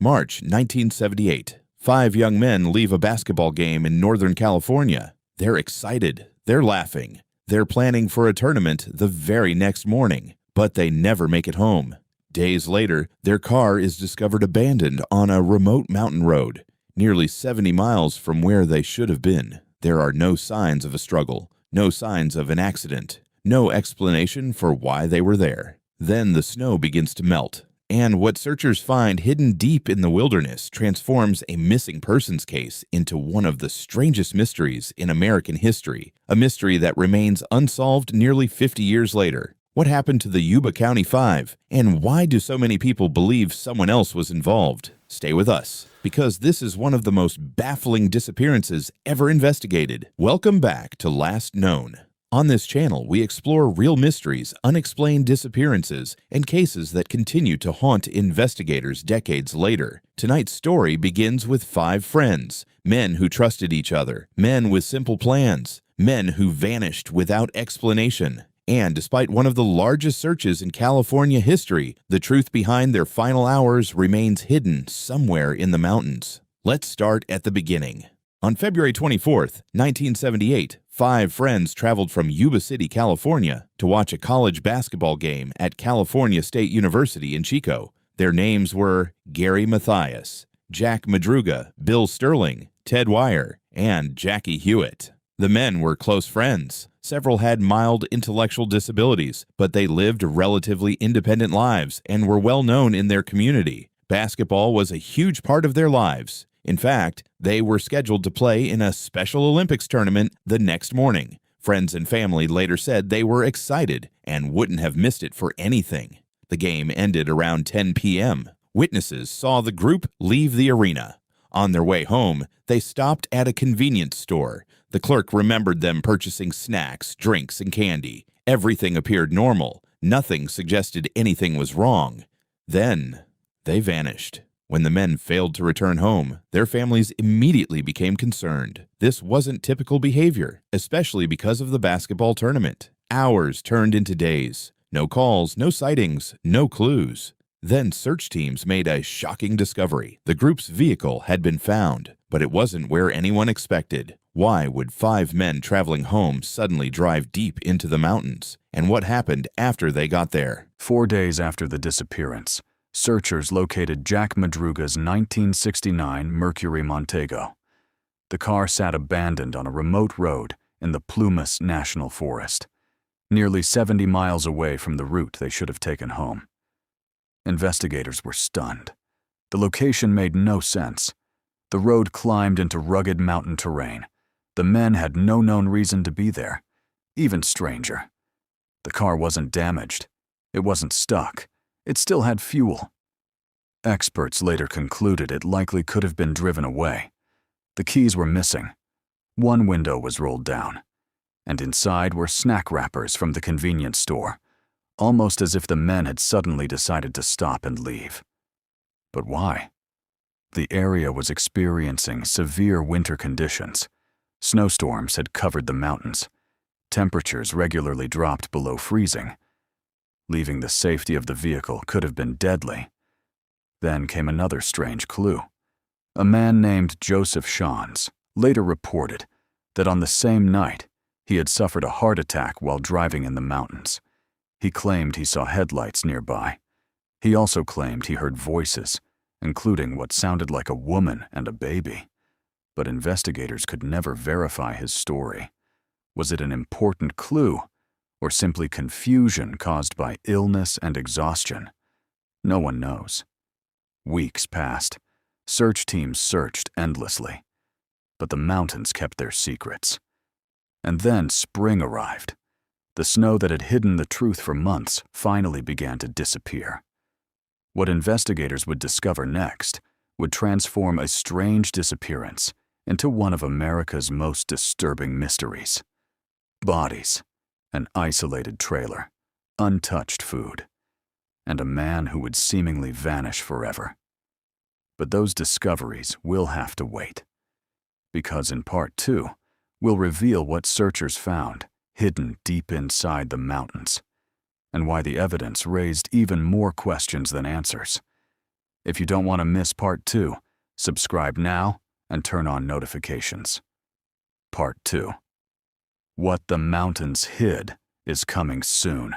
March 1978. 5 young men leave a basketball game in Northern California. They're excited. They're laughing. They're planning for a tournament the very next morning, but they never make it home. Days later, their car is discovered abandoned on a remote mountain road, nearly 70 miles from where they should have been. There are no signs of a struggle, no signs of an accident, no explanation for why they were there. Then the snow begins to melt, and what searchers find hidden deep in the wilderness transforms a missing persons case into one of the strangest mysteries in American history, a mystery that remains unsolved nearly 50 years later. What happened to the Yuba County Five, and why do so many people believe someone else was involved? Stay with us, because this is one of the most baffling disappearances ever investigated. Welcome back to Last Known. On this channel, we explore real mysteries, unexplained disappearances, and cases that continue to haunt investigators decades later. Tonight's story begins with 5 friends, men who trusted each other, men with simple plans, men who vanished without explanation. And despite one of the largest searches in California history, the truth behind their final hours remains hidden somewhere in the mountains. Let's start at the beginning. On February 24th, 1978, 5 friends traveled from Yuba City, California, to watch a college basketball game at California State University in Chico. Their names were Gary Mathias, Jack Madruga, Bill Sterling, Ted Wire, and Jackie Hewitt. The men were close friends. Several had mild intellectual disabilities, but they lived relatively independent lives and were well known in their community. Basketball was a huge part of their lives. In fact, they were scheduled to play in a Special Olympics tournament the next morning. Friends and family later said they were excited and wouldn't have missed it for anything. The game ended around 10 p.m. Witnesses saw the group leave the arena. On their way home, they stopped at a convenience store. The clerk remembered them purchasing snacks, drinks, and candy. Everything appeared normal. Nothing suggested anything was wrong. Then, they vanished. When the men failed to return home, their families immediately became concerned. This wasn't typical behavior, especially because of the basketball tournament. Hours turned into days. No calls, no sightings, no clues. Then search teams made a shocking discovery. The group's vehicle had been found, but it wasn't where anyone expected. Why would 5 men traveling home suddenly drive deep into the mountains? And what happened after they got there? 4 days after the disappearance, searchers located Jack Madruga's 1969 Mercury Montego. The car sat abandoned on a remote road in the Plumas National Forest, nearly 70 miles away from the route they should have taken home. Investigators were stunned. The location made no sense. The road climbed into rugged mountain terrain. The men had no known reason to be there. Even stranger. The car wasn't damaged. It wasn't stuck. It still had fuel. Experts later concluded it likely could have been driven away. The keys were missing. One window was rolled down, and inside were snack wrappers from the convenience store, almost as if the men had suddenly decided to stop and leave. But why? The area was experiencing severe winter conditions. Snowstorms had covered the mountains. Temperatures regularly dropped below freezing. Leaving the safety of the vehicle could have been deadly. Then came another strange clue. A man named Joseph Shans later reported that on the same night, he had suffered a heart attack while driving in the mountains. He claimed he saw headlights nearby. He also claimed he heard voices, including what sounded like a woman and a baby. But investigators could never verify his story. Was it an important clue, or simply confusion caused by illness and exhaustion? No one knows. Weeks passed. Search teams searched endlessly. But the mountains kept their secrets. And then spring arrived. The snow that had hidden the truth for months finally began to disappear. What investigators would discover next would transform a strange disappearance into one of America's most disturbing mysteries. Bodies, an isolated trailer, untouched food, and a man who would seemingly vanish forever. But those discoveries will have to wait, because in Part 2, we'll reveal what searchers found hidden deep inside the mountains, and why the evidence raised even more questions than answers. If you don't want to miss Part 2, subscribe now and turn on notifications. Part 2. What the Mountains Hid is coming soon.